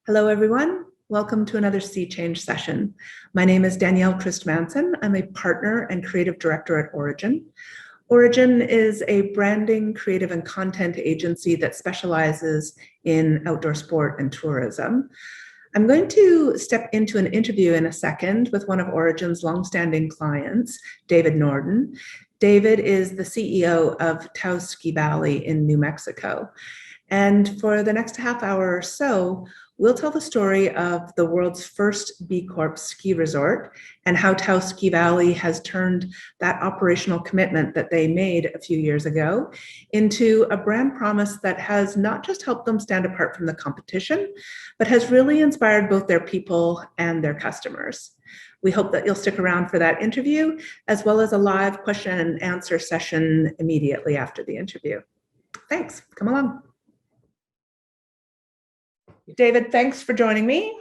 Hello, everyone. Welcome to another Sea Change session. My name is Danielle Kristmanson. I'm a partner and creative director at Origin. Origin is a branding, creative, and content agency that specializes in outdoor sport and tourism. I'm going to step into an interview in a second with one of Origin's longstanding clients, David Norden. David is the CEO of Taos Ski Valley in New Mexico. And for the next half hour or so, we'll tell the story of the world's first B Corp ski resort and how Taos Ski Valley has turned that operational commitment that they made a few years ago into a brand promise that has not just helped them stand apart from the competition, but has really inspired both their people and their customers. We hope that you'll stick around for that interview, as well as a live question and answer session immediately after the interview. Thanks. Come along. David, thanks for joining me.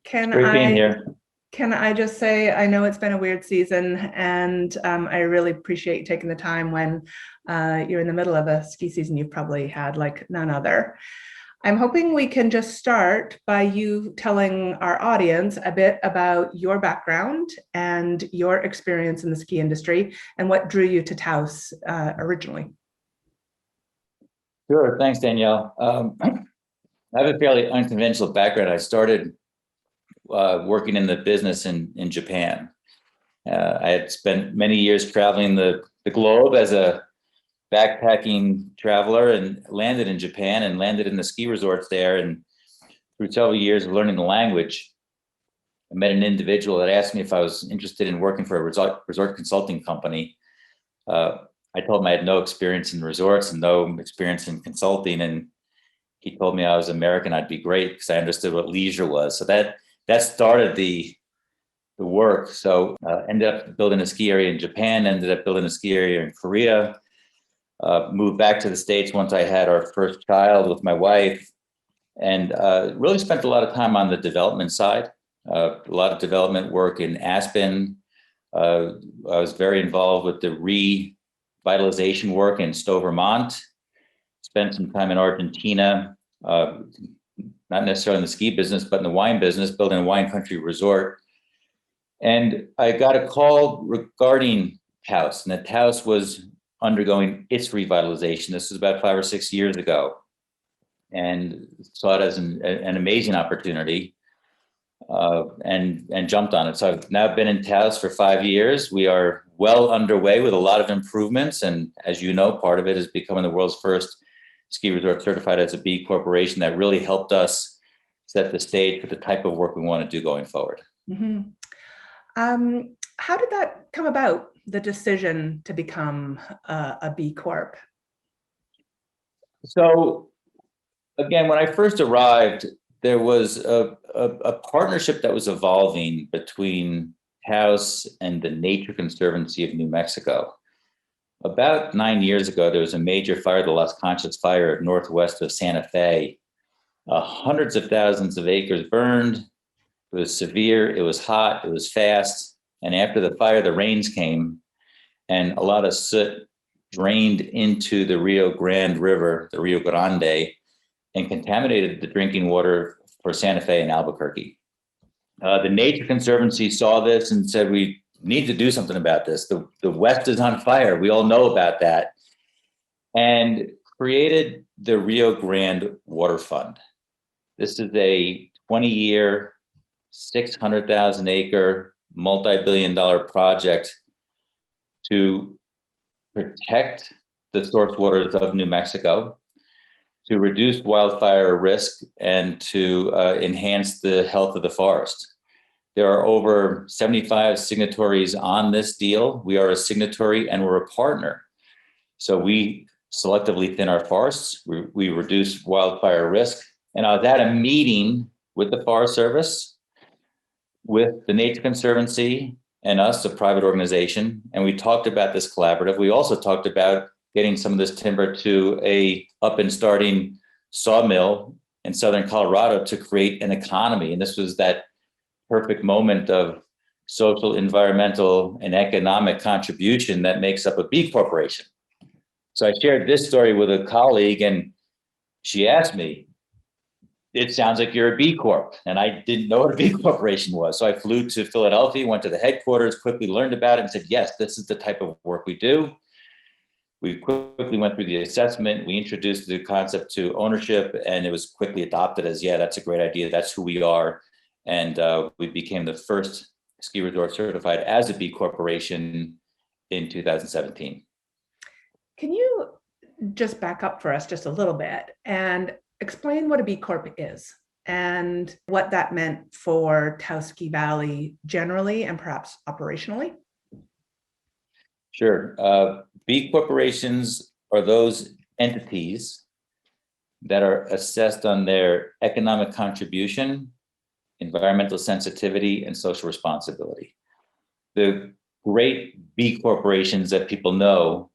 Great being here. Can I just say, I know it's been a weird season, and I really appreciate you taking the time when you're in the middle of a ski season you've probably had like none other. I'm hoping we can just start by you telling our audience a bit about your background and your experience in the ski industry and what drew you to Taos originally. Sure, thanks, Danielle. I have a fairly unconventional background. I started working in the business in Japan. I had spent many years traveling the globe as a backpacking traveler and landed in Japan and landed in the ski resorts there. And through several years of learning the language, I met an individual that asked me if I was interested in working for a resort consulting company. I told him I had no experience in resorts and no experience in consulting. And he told me I was American, I'd be great because I understood what leisure was. So that started the work. So ended up building a ski area in Japan, ended up building a ski area in Korea, moved back to the States once I had our first child with my wife, and really spent a lot of time on the development side, a lot of development work in Aspen. I was very involved with the revitalization work in Stowe, Vermont. Spent some time in Argentina, not necessarily in the ski business, but in the wine business, building a wine country resort. And I got a call regarding Taos, and that Taos was undergoing its revitalization. This was about 5 or 6 years ago, and saw it as an amazing opportunity, and jumped on it. So I've now been in Taos for 5 years. We are well underway with a lot of improvements, and as you know, part of it is becoming the world's first ski resort certified as a B Corporation. That really helped us set the stage for the type of work we want to do going forward. Mm-hmm. How did that come about, the decision to become a B Corp? So again, when I first arrived, there was a partnership that was evolving between Taos and the Nature Conservancy of New Mexico. About 9 years ago, there was a major fire, the Las Conchas fire northwest of Santa Fe. Hundreds of thousands of acres burned. It was severe, it was hot, it was fast. And after the fire, the rains came, and a lot of soot drained into the Rio Grande River, the Rio Grande, and contaminated the drinking water for Santa Fe and Albuquerque. The Nature Conservancy saw this and said, we need to do something about this. The West is on fire. We all know about that. And created the Rio Grande Water Fund. This is a 20-year, 600,000 acre, multi-billion-dollar project to protect the source waters of New Mexico, to reduce wildfire risk, and to enhance the health of the forest. There are over 75 signatories on this deal. We are a signatory and we're a partner. So we selectively thin our forests, we reduce wildfire risk. And I was at a meeting with the Forest Service, with the Nature Conservancy, and us, a private organization, and we talked about this collaborative. We also talked about getting some of this timber to a up and starting sawmill in southern Colorado to create an economy. And this was that perfect moment of social, environmental, and economic contribution that makes up a B Corporation. So I shared this story with a colleague, and she asked me, it sounds like you're a B Corp. And I didn't know what a B Corporation was. So I flew to Philadelphia, went to the headquarters, quickly learned about it and said, yes, this is the type of work we do. We quickly went through the assessment. We introduced the concept to ownership, and it was quickly adopted as, yeah, that's a great idea. That's who we are. And we became the first ski resort certified as a B Corporation in 2017. Can you just back up for us just a little bit and explain what a B Corp is and what that meant for Taos Ski Valley generally and perhaps operationally? Sure. B corporations are those entities that are assessed on their economic contribution, environmental sensitivity, and social responsibility. The great B corporations that people know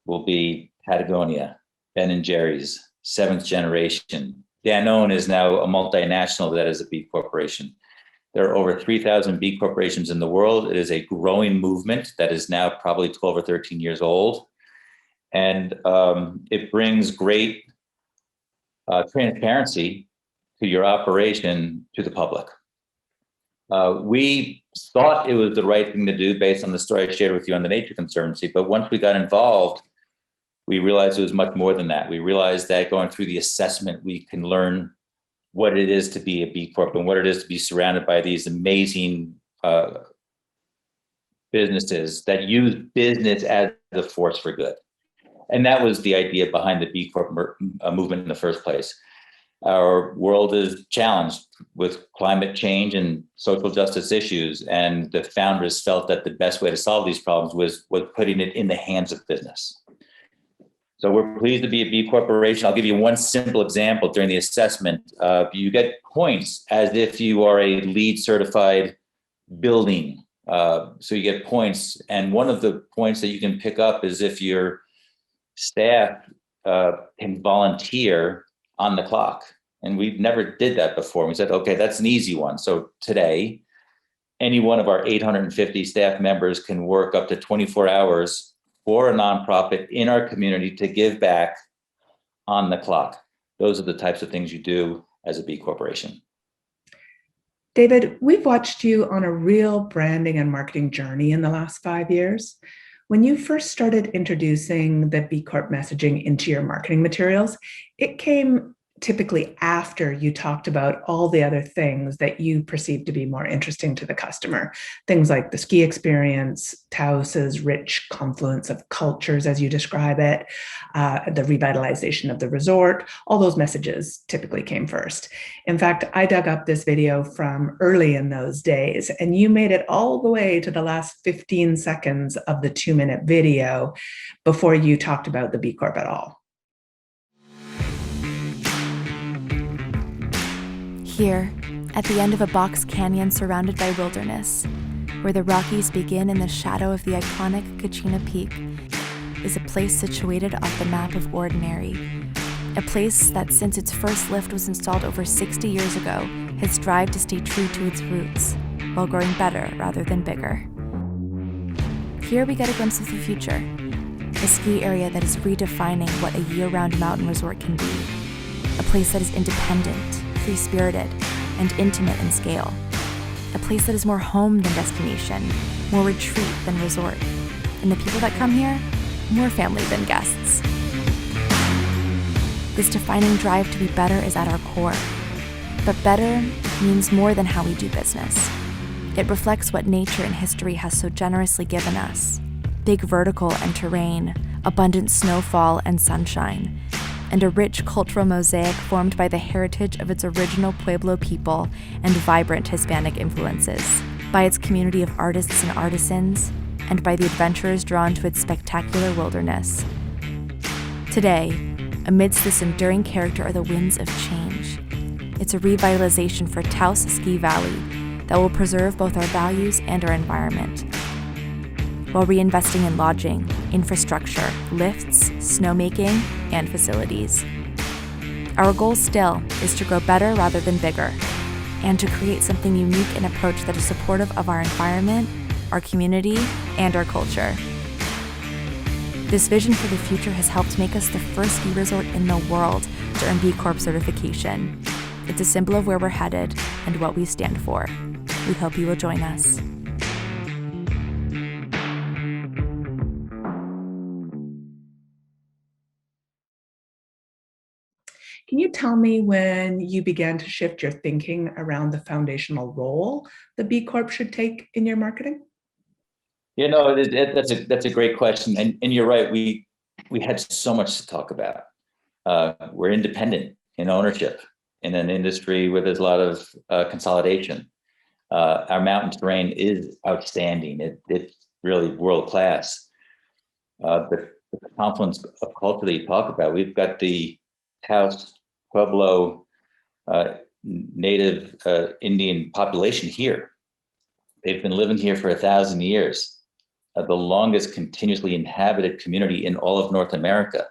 will be Patagonia, Ben & Jerry's, Seventh Generation. Danone is now a multinational that is a B corporation. There are over 3,000 B corporations in the world. It is a growing movement that is now probably 12 or 13 years old. And it brings great transparency to your operation to the public. We thought it was the right thing to do based on the story I shared with you on the Nature Conservancy. But once we got involved, we realized it was much more than that. We realized that going through the assessment, we can learn what it is to be a B Corp and what it is to be surrounded by these amazing businesses that use business as the force for good. And that was the idea behind the B Corp movement in the first place. Our world is challenged with climate change and social justice issues. And the founders felt that the best way to solve these problems was putting it in the hands of business. So we're pleased to be a B corporation. I'll give you one simple example. During the assessment, you get points as if you are a LEED certified building. So you get points. And one of the points that you can pick up is if your staff can volunteer on the clock. And we never did that before. We said, okay, that's an easy one. So today, any one of our 850 staff members can work up to 24 hours for a nonprofit in our community to give back on the clock. Those are the types of things you do as a B corporation. David, we've watched you on a real branding and marketing journey in the last 5 years. When you first started introducing the B Corp messaging into your marketing materials, it came typically after you talked about all the other things that you perceived to be more interesting to the customer. Things like the ski experience, Taos's rich confluence of cultures, as you describe it, the revitalization of the resort, all those messages typically came first. In fact, I dug up this video from early in those days, and you made it all the way to the last 15 seconds of the 2-minute video before you talked about the B Corp at all. Here, at the end of a box canyon surrounded by wilderness, where the Rockies begin in the shadow of the iconic Kachina Peak, is a place situated off the map of ordinary. A place that, since its first lift was installed over 60 years ago, has strived to stay true to its roots, while growing better rather than bigger. Here we get a glimpse of the future, a ski area that is redefining what a year-round mountain resort can be, a place that is independent, free-spirited, and intimate in scale. A place that is more home than destination, more retreat than resort. And the people that come here, more family than guests. This defining drive to be better is at our core. But better means more than how we do business. It reflects what nature and history has so generously given us. Big vertical and terrain, abundant snowfall and sunshine, and a rich cultural mosaic formed by the heritage of its original Pueblo people and vibrant Hispanic influences, by its community of artists and artisans, and by the adventurers drawn to its spectacular wilderness. Today, amidst this enduring character are the winds of change. It's a revitalization for Taos Ski Valley that will preserve both our values and our environment, while reinvesting in lodging, infrastructure, lifts, snowmaking, and facilities. Our goal still is to grow better rather than bigger, and to create something unique and approach that is supportive of our environment, our community, and our culture. This vision for the future has helped make us the first ski resort in the world to earn B Corp certification. It's a symbol of where we're headed and what we stand for. We hope you will join us. Can you tell me when you began to shift your thinking around the foundational role the B Corp should take in your marketing? That's a great question, and you're right. We had so much to talk about. We're independent in ownership in an industry where there's a lot of consolidation. Our mountain terrain is outstanding. It's really world class. The confluence of culture that you talk about, we've got the Taos Pueblo native Indian population here. They've been living here for 1,000 years. The longest continuously inhabited community in all of North America.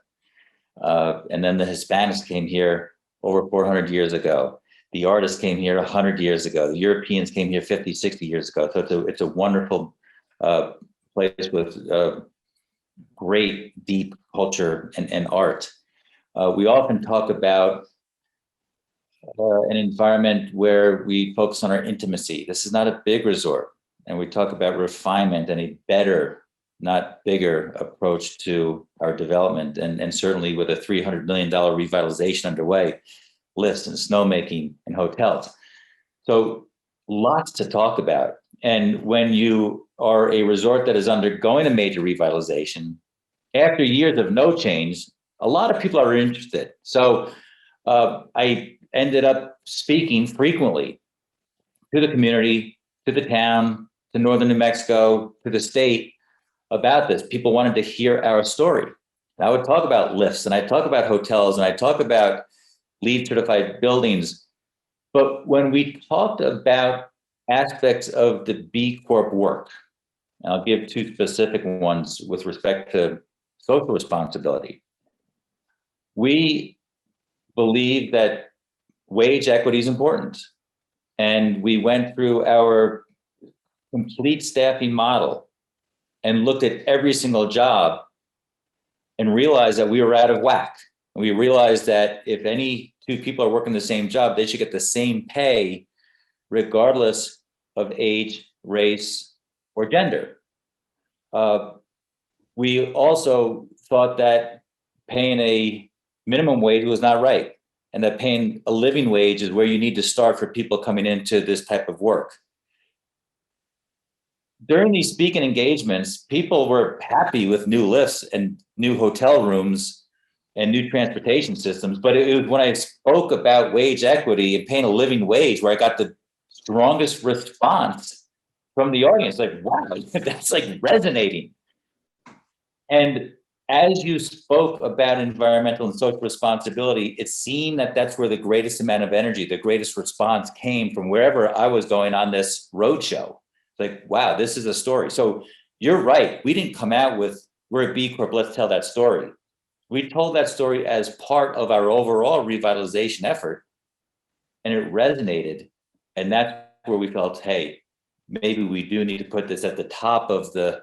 And then the Hispanics came here over 400 years ago. The artists came here 100 years ago. The Europeans came here 50, 60 years ago. So it's a wonderful place with great, deep culture and art. We often talk about an environment where we focus on our intimacy. This is not a big resort. And we talk about refinement and a better, not bigger approach to our development. And certainly with a $300 million revitalization underway, lifts and snowmaking and hotels. So lots to talk about. And when you are a resort that is undergoing a major revitalization, after years of no change, a lot of people are interested. So I ended up speaking frequently to the community, to the town, to northern New Mexico, to the state about this. People wanted to hear our story. And I would talk about lifts, and I'd talk about hotels, and I'd talk about LEED certified buildings. But when we talked about aspects of the B Corp work, and I'll give two specific ones with respect to social responsibility, we believe that wage equity is important. And we went through our complete staffing model and looked at every single job and realized that we were out of whack. And we realized that if any two people are working the same job, they should get the same pay regardless of age, race, or gender. We also thought that paying a minimum wage was not right, and that paying a living wage is where you need to start for people coming into this type of work. During these speaking engagements, people were happy with new lifts and new hotel rooms and new transportation systems. But it was when I spoke about wage equity and paying a living wage where I got the strongest response from the audience. Like, wow, that's like resonating. And as you spoke about environmental and social responsibility, it seemed that that's where the greatest amount of energy, the greatest response came from wherever I was going on this roadshow. Like, wow, this is a story. So you're right. We didn't come out with, we're a B Corp, let's tell that story. We told that story as part of our overall revitalization effort, and it resonated. And that's where we felt, hey, maybe we do need to put this at the top of the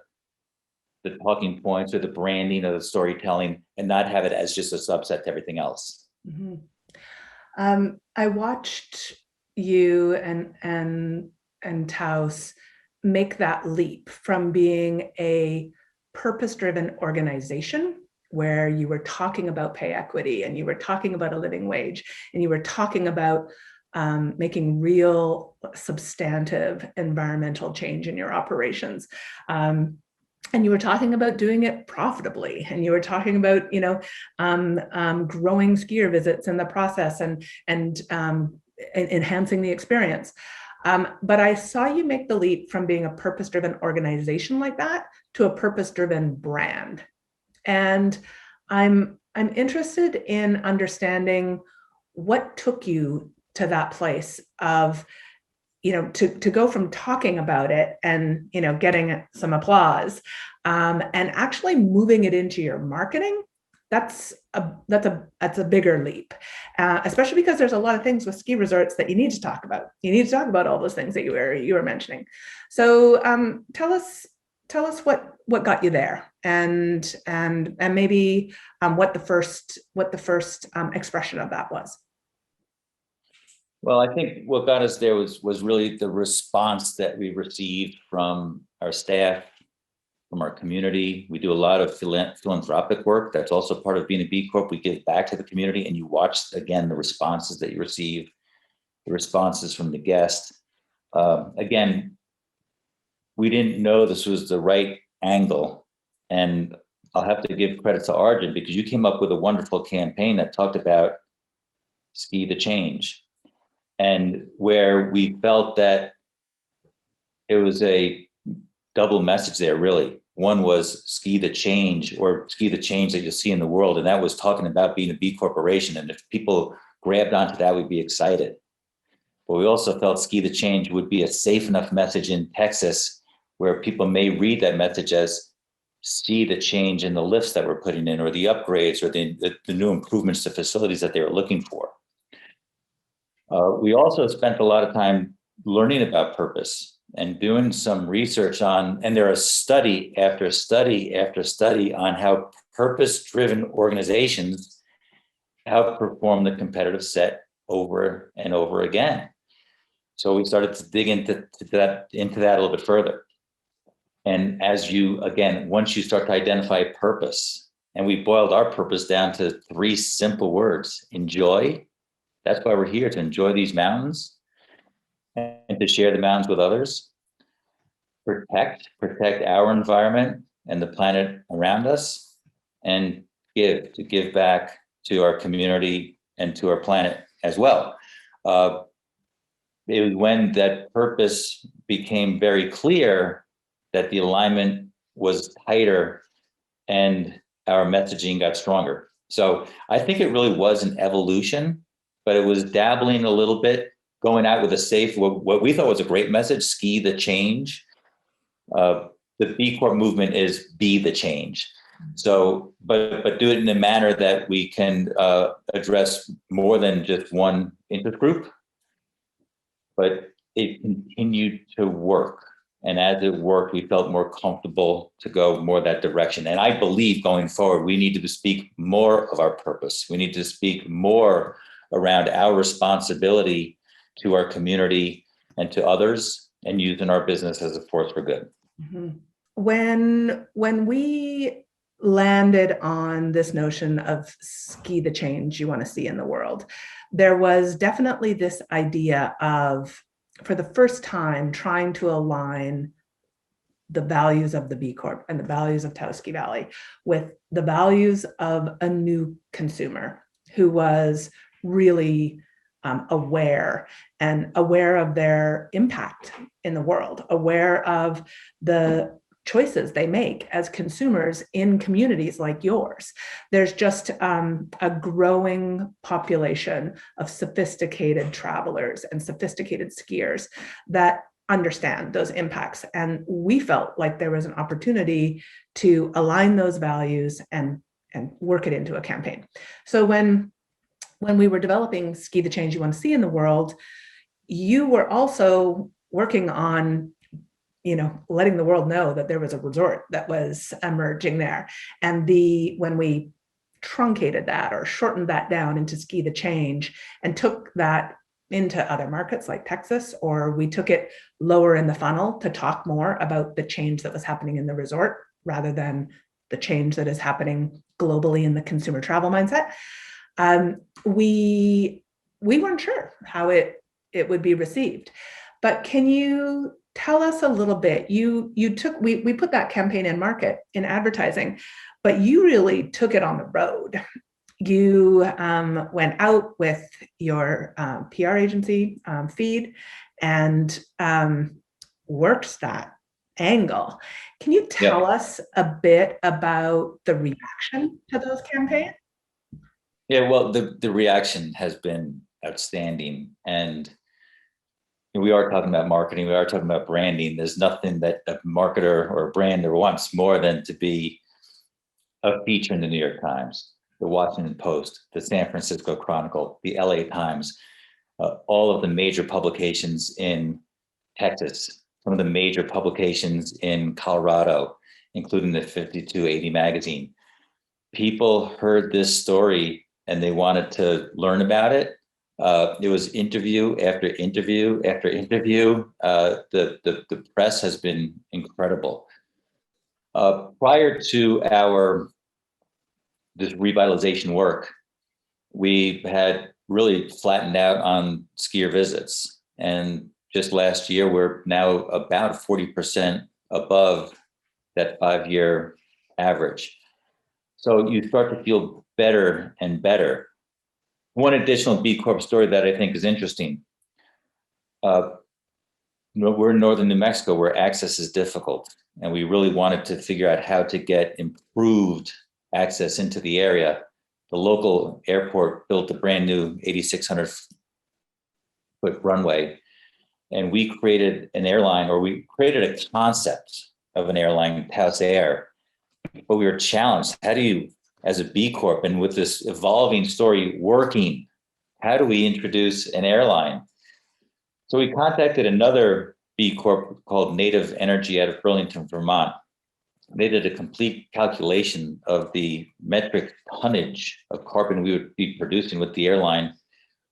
talking points or the branding or the storytelling, and not have it as just a subset to everything else. Mm-hmm. I watched you and Taos make that leap from being a purpose-driven organization where you were talking about pay equity and you were talking about a living wage and you were talking about making real substantive environmental change in your operations. And you were talking about doing it profitably, and you were talking about, growing skier visits in the process and enhancing the experience. But I saw you make the leap from being a purpose-driven organization like that to a purpose-driven brand. And I'm interested in understanding what took you to that place of, to go from talking about it and, getting some applause, and actually moving it into your marketing. That's a bigger leap, especially because there's a lot of things with ski resorts that you need to talk about. You need to talk about all those things that you were mentioning. So tell us what got you there, and maybe what the first expression of that was. Well, I think what got us there was really the response that we received from our staff, from our community. We do a lot of philanthropic work. That's also part of being a B Corp. We give back to the community, and you watch, again, the responses that you receive, the responses from the guests. Again, we didn't know this was the right angle. And I'll have to give credit to Arjun, because you came up with a wonderful campaign that talked about ski the change, and where we felt that it was a double message there, really. One was ski the change, or ski the change that you'll see in the world. And that was talking about being a B corporation. And if people grabbed onto that, we'd be excited. But we also felt ski the change would be a safe enough message in Texas, where people may read that message as see the change in the lifts that we're putting in, or the upgrades, or the new improvements to facilities that they were looking for. We also spent a lot of time learning about purpose and doing some research on, and there are study after study after study on how purpose-driven organizations outperform the competitive set over and over again. So we started to dig into that a little bit further. And as you, again, once you start to identify purpose, and we boiled our purpose down to 3 simple words: enjoy. That's why we're here, to enjoy these mountains and to share the mountains with others. Protect our environment and the planet around us, and to give back to our community and to our planet as well. It was when that purpose became very clear that the alignment was tighter and our messaging got stronger. So I think it really was an evolution, but it was dabbling a little bit, going out with a safe, what we thought was a great message: ski the change. The B Corp movement is be the change. So, but do it in a manner that we can address more than just one interest group. But it continued to work. And as it worked, we felt more comfortable to go more that direction. And I believe going forward, we need to speak more of our purpose. We need to speak more around our responsibility to our community and to others, and using our business as a force for good. Mm-hmm. When we landed on this notion of ski the change you want to see in the world, there was definitely this idea of, for the first time, trying to align the values of the B Corp and the values of Taos Ski Valley with the values of a new consumer who was really aware of their impact in the world, aware of the choices they make as consumers in communities like yours. There's just a growing population of sophisticated travelers and sophisticated skiers that understand those impacts. And we felt like there was an opportunity to align those values and work it into a campaign. So when we were developing Ski the Change You Want to See in the World, you were also working on, letting the world know that there was a resort that was emerging there. And when we truncated that or shortened that down into Ski the Change and took that into other markets like Texas, or we took it lower in the funnel to talk more about the change that was happening in the resort rather than the change that is happening globally in the consumer travel mindset, we weren't sure how it would be received. But can you tell us a little bit? We put that campaign in market, in advertising, but you really took it on the road. You went out with your PR agency, Feed, and worked that angle. Can you tell us a bit about the reaction to those campaigns? Yeah, well, the reaction has been outstanding. And we are talking about marketing. We are talking about branding. There's nothing that a marketer or a brander wants more than to be a feature in the New York Times, the Washington Post, the San Francisco Chronicle, the LA Times, all of the major publications in Texas, some of the major publications in Colorado, including the 5280 magazine. People heard this story and they wanted to learn about it. It was interview after interview after interview. The press has been incredible. Prior to this revitalization work, we had really flattened out on skier visits. And just last year, we're now about 40% above that 5-year average. So you start to feel better and better. One additional B Corp story that I think is interesting. We're in northern New Mexico where access is difficult. And we really wanted to figure out how to get improved access into the area. The local airport built a brand new 8,600 foot runway. And we created an airline, or we created a concept of an airline, Taos Air. But we were challenged. How do you, as a B Corp, and with this evolving story working, how do we introduce an airline? So we contacted another B Corp called Native Energy out of Burlington, Vermont. They did a complete calculation of the metric tonnage of carbon we would be producing with the airline,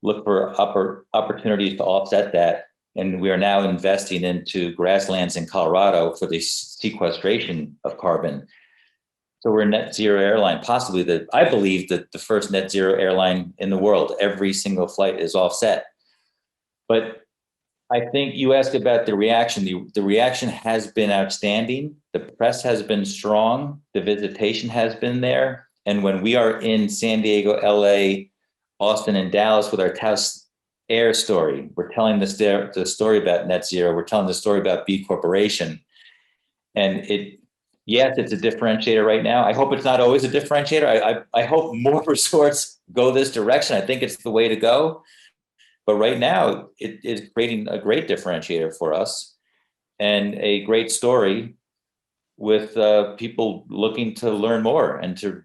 look for opportunities to offset that. And we are now investing into grasslands in Colorado for the sequestration of carbon. So we're a net zero airline, possibly I believe that the first net zero airline in the world. Every single flight is offset. But I think you asked about the reaction. The reaction has been outstanding. The press has been strong. The visitation has been there. And when we are in San Diego, LA, Austin, and Dallas with our Taos Air story, we're telling the story about net zero. We're telling the story about B Corporation. And yes, it's a differentiator right now. I hope it's not always a differentiator. I hope more resorts go this direction. I think it's the way to go. But right now, it is creating a great differentiator for us and a great story with people looking to learn more and to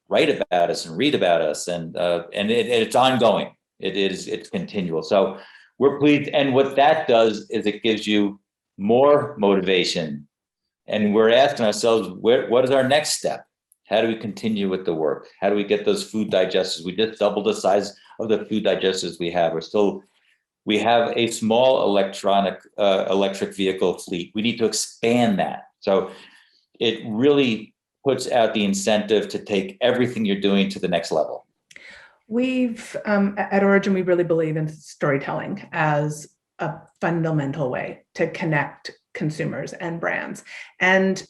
write about us and read about us. And it's ongoing. It's continual. So we're pleased. And what that does is it gives you more motivation. And we're asking ourselves, what is our next step? How do we continue with the work? How do we get those food digesters? We just doubled the size of the food digesters we have. We have a small electric vehicle fleet. We need to expand that. So it really puts out the incentive to take everything you're doing to the next level. We've, at Origin, we really believe in storytelling as a fundamental way to connect consumers and brands. And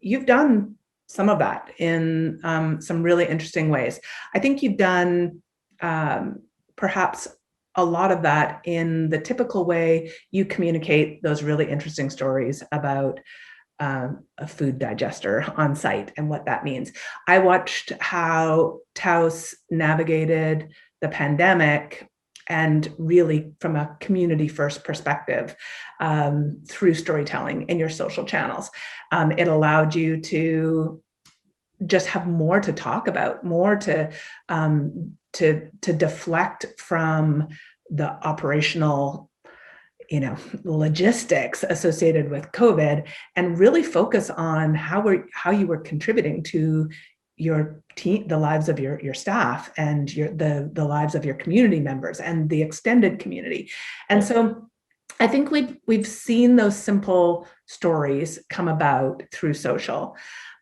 you've done some of that in some really interesting ways. I think you've done perhaps a lot of that in the typical way you communicate those really interesting stories about a food digester on site and what that means. I watched how Taos navigated the pandemic and really from a community first perspective through storytelling in your social channels. It allowed you to just have more to talk about, more to deflect from the operational, logistics associated with COVID, and really focus on how you were contributing to your team, the lives of your staff, and the lives of your community members and the extended community. And so I think we've seen those simple stories come about through social.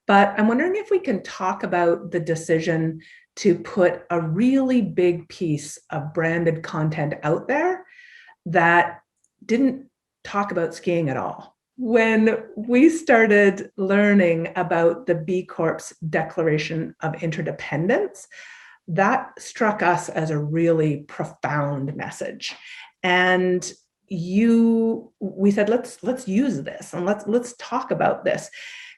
But I'm wondering if we can talk about the decision to put a really big piece of branded content out there that didn't talk about skiing at all. When we started learning about the B Corp's Declaration of Interdependence, that struck us as a really profound message. And we said, let's use this and let's talk about this.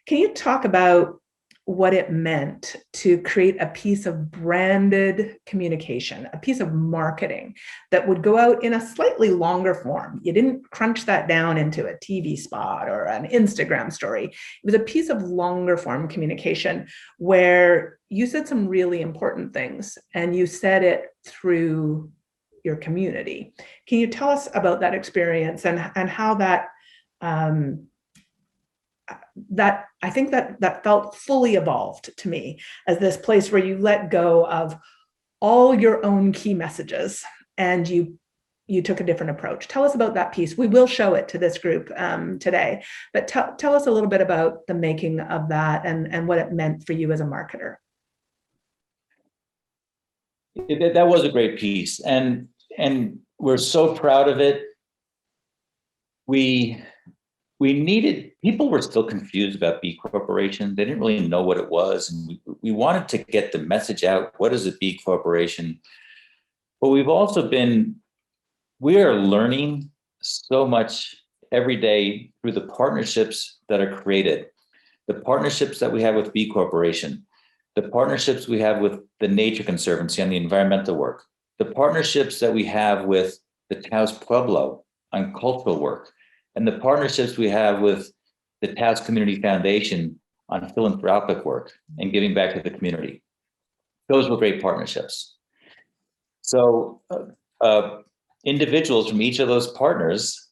Can you talk about what it meant to create a piece of branded communication, a piece of marketing that would go out in a slightly longer form? You didn't crunch that down into a TV spot or an Instagram story. It was a piece of longer form communication where you said some really important things and you said it through your community. Can you tell us about that experience and how that I think that felt fully evolved to me as this place where you let go of all your own key messages and you took a different approach. Tell us about that piece. We will show it to this group today, but tell us a little bit about the making of that and what it meant for you as a marketer. That was a great piece, and we're so proud of it. We needed, people were still confused about B Corporation. They didn't really know what it was, and we wanted to get the message out. What is a B Corporation? But we are learning so much every day through the partnerships that are created, the partnerships that we have with B Corporation, the partnerships we have with the Nature Conservancy on the environmental work, the partnerships that we have with the Taos Pueblo on cultural work, and the partnerships we have with the Taos Community Foundation on philanthropic work and giving back to the community. Those were great partnerships. So individuals from each of those partners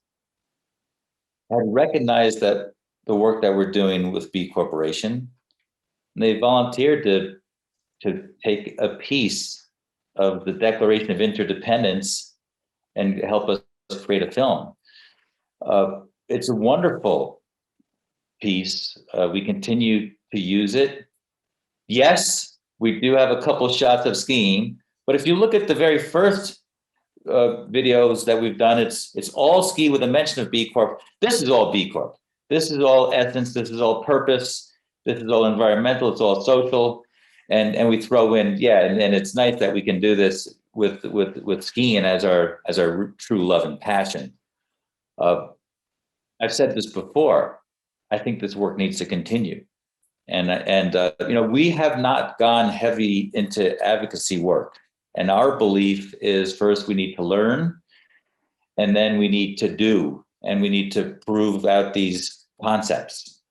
had recognized that the work that we're doing with B Corporation, and they volunteered to take a piece of the Declaration of Interdependence and help us create a film. It's a wonderful piece. We continue to use it. Yes, we do have a couple shots of skiing, but if you look at the very first videos that we've done, it's all ski with a mention of B Corp. This is all B Corp. This is all essence. This is all purpose. This is all environmental. It's all social, and we throw in and it's nice that we can do this with skiing as our true love and passion. I've said this before. I think this work needs to continue, and we have not gone heavy into advocacy work. And our belief is, first we need to learn, and then we need to do, and we need to prove out these concepts.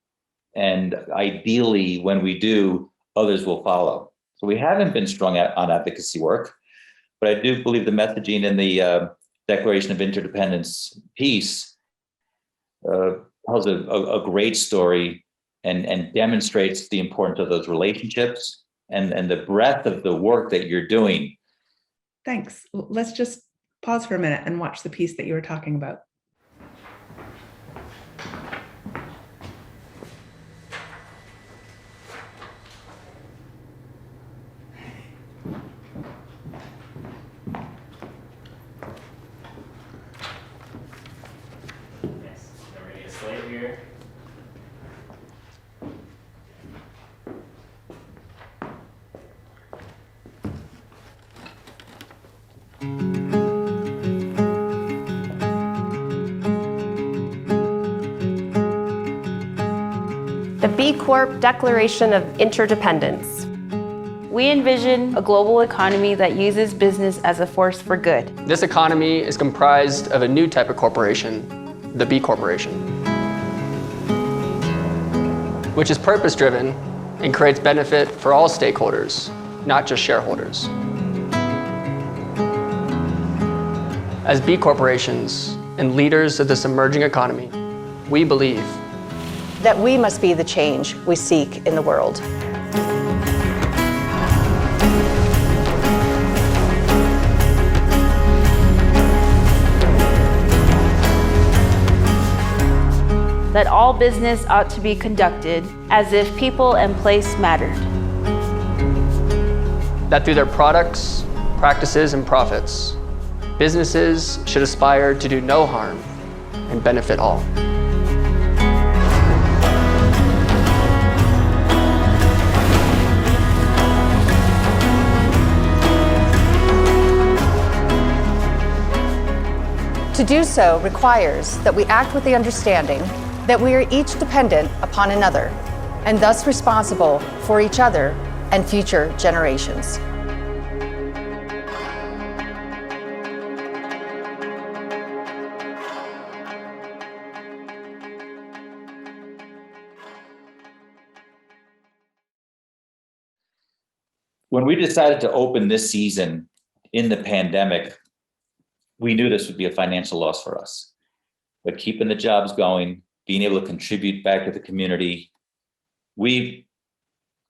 And ideally, when we do, others will follow. So we haven't been strong on advocacy work, but I do believe the messaging in the Declaration of Interdependence piece tells a great story and demonstrates the importance of those relationships and the breadth of the work that you're doing. Thanks. Let's just pause for a minute and watch the piece that you were talking about. Yes, already a slate here. The B Corp Declaration of Interdependence. We envision a global economy that uses business as a force for good. This economy is comprised of a new type of corporation, the B Corporation, which is purpose-driven and creates benefit for all stakeholders, not just shareholders. As B Corporations and leaders of this emerging economy, we believe That we must be the change we seek in the world. That all business ought to be conducted as if people and place mattered. that through their products, practices, and profits, businesses should aspire to do no harm and benefit all. To do so requires that we act with the understanding that we are each dependent upon another and thus responsible for each other and future generations. When we decided to open this season in the pandemic, we knew this would be a financial loss for us. But keeping the jobs going, being able to contribute back to the community, we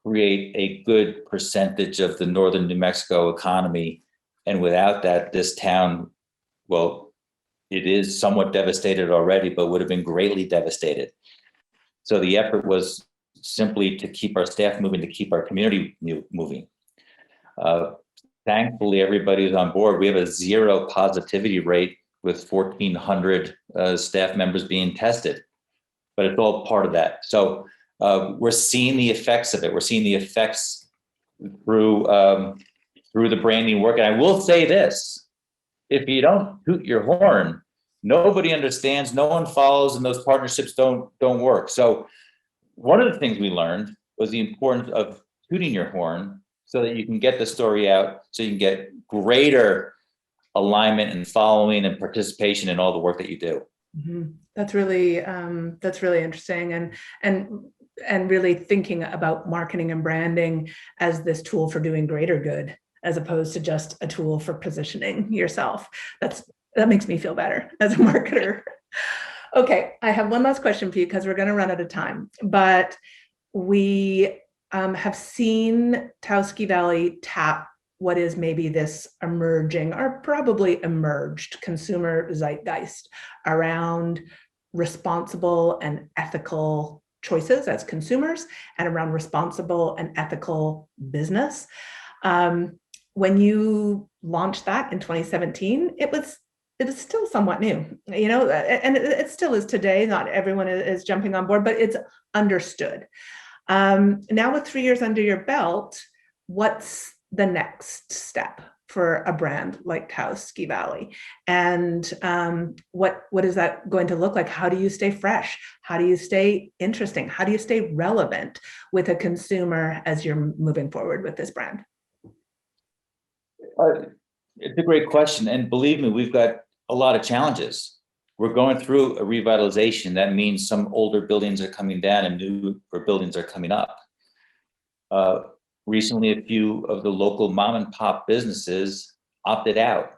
create a good percentage of the northern New Mexico economy And without that, this town, well, it is somewhat devastated already, but would have been greatly devastated. So the effort was simply to keep our staff moving, to keep our community moving. Thankfully, everybody is on board. We have a 0 positivity rate with 1,400 staff members being tested, but it's all part of that. So we're seeing the effects of it. We're seeing the effects through the branding work. And I will say this, if you don't toot your horn, nobody understands, no one follows, and those partnerships don't work. So one of the things we learned was the importance of tooting your horn so that you can get the story out, so you can get greater alignment and following and participation in all the work that you do. Mm-hmm. That's really interesting, and really thinking about marketing and branding as this tool for doing greater good, as opposed to just a tool for positioning yourself. That makes me feel better as a marketer. Okay, I have one last question for you because we're going to run out of time. But we have seen Taos Ski Valley tap what is maybe this emerging, or probably emerged, consumer zeitgeist around responsible and ethical choices as consumers, and around responsible and ethical business. When you launched that in 2017, it was still somewhat new, and it still is today. Not everyone is jumping on board, but it's understood. Now with 3 years under your belt, what's the next step for a brand like Taos Ski Valley? And what is that going to look like? How do you stay fresh? How do you stay interesting? How do you stay relevant with a consumer as you're moving forward with this brand? It's a great question. And believe me, we've got a lot of challenges. We're going through a revitalization. That means some older buildings are coming down and newer buildings are coming up. Recently, a few of the local mom and pop businesses opted out,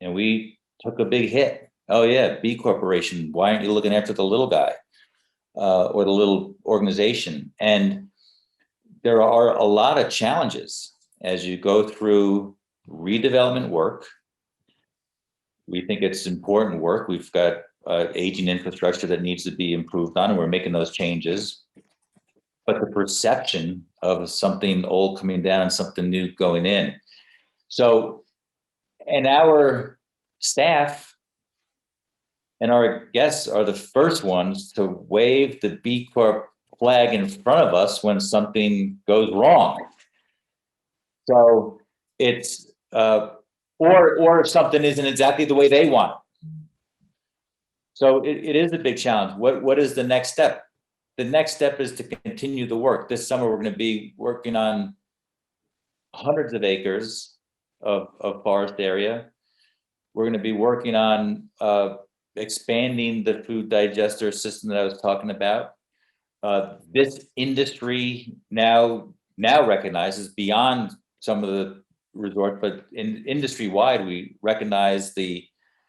and we took a big hit. Oh yeah, B Corporation, why aren't you looking after the little guy or the little organization? And there are a lot of challenges as you go through redevelopment work. We think it's important work. We've got aging infrastructure that needs to be improved on, and we're making those changes. But the perception of something old coming down and something new going in. So, and our staff and our guests are the first ones to wave the B Corp flag in front of us when something goes wrong. So it's, or if something isn't exactly the way they want it. So it is a big challenge. What is the next step? The next step is to continue the work. This summer, we're going to be working on hundreds of acres of forest area. We're going to be working on expanding the food digester system that I was talking about. This industry now recognizes, beyond some of the resorts, but in industry-wide, we recognize the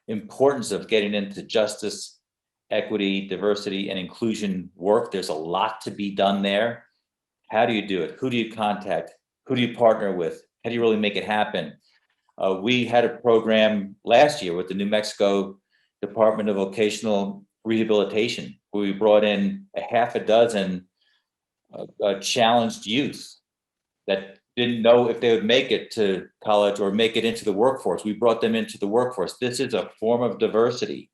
importance of getting into justice, equity, diversity, and inclusion work. There's a lot to be done there. How do you do it? Who do you contact? Who do you partner with? How do you really make it happen? We had a program last year with the New Mexico Department of Vocational Rehabilitation, where we brought in a half a dozen challenged youth that didn't know if they would make it to college or make it into the workforce. We brought them into the workforce. This is a form of diversity.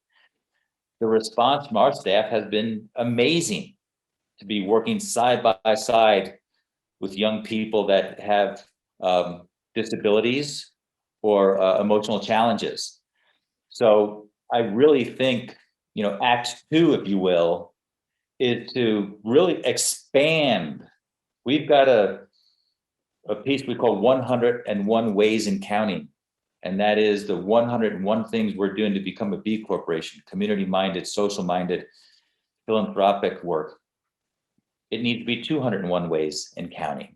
The response from our staff has been amazing, to be working side by side with young people that have disabilities or emotional challenges. So I really think, Act 2, if you will, is to really expand. We've got a piece we call 101 Ways in Counting. And that is the 101 things we're doing to become a B Corporation, community-minded, social-minded, philanthropic work. It needs to be 201 ways in counting.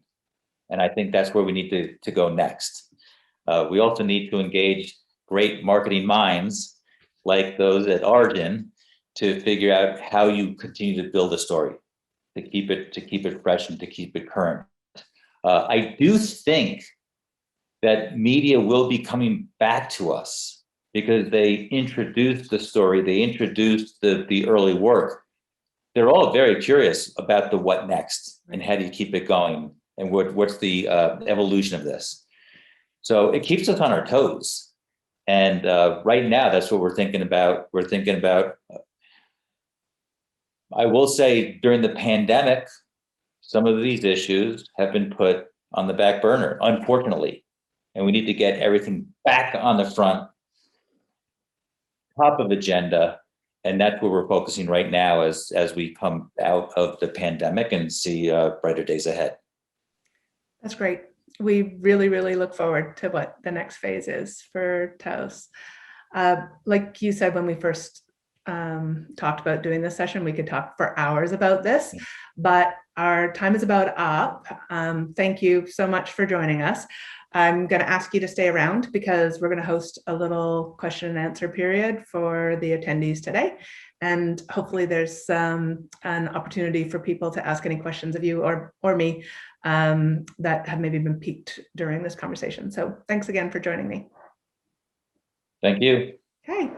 And I think that's where we need to go next. We also need to engage great marketing minds like those at Origin to figure out how you continue to build a story, to keep it fresh and to keep it current. I do think that media will be coming back to us because they introduced the story, they introduced the early work. They're all very curious about the what next and how do you keep it going and what's the evolution of this. So it keeps us on our toes. And right now, that's what we're thinking about. We're thinking about, I will say during the pandemic, some of these issues have been put on the back burner, unfortunately. And we need to get everything back on the front, top of agenda. And that's where we're focusing right now as we come out of the pandemic and see brighter days ahead. That's great. We really, really look forward to what the next phase is for Taos. Like you said, when we first talked about doing this session, we could talk for hours about this, but our time is about up. Thank you so much for joining us. I'm going to ask you to stay around because we're going to host a little question and answer period for the attendees today. And hopefully there's an opportunity for people to ask any questions of you or me that have maybe been piqued during this conversation. So thanks again for joining me. Thank you. Okay.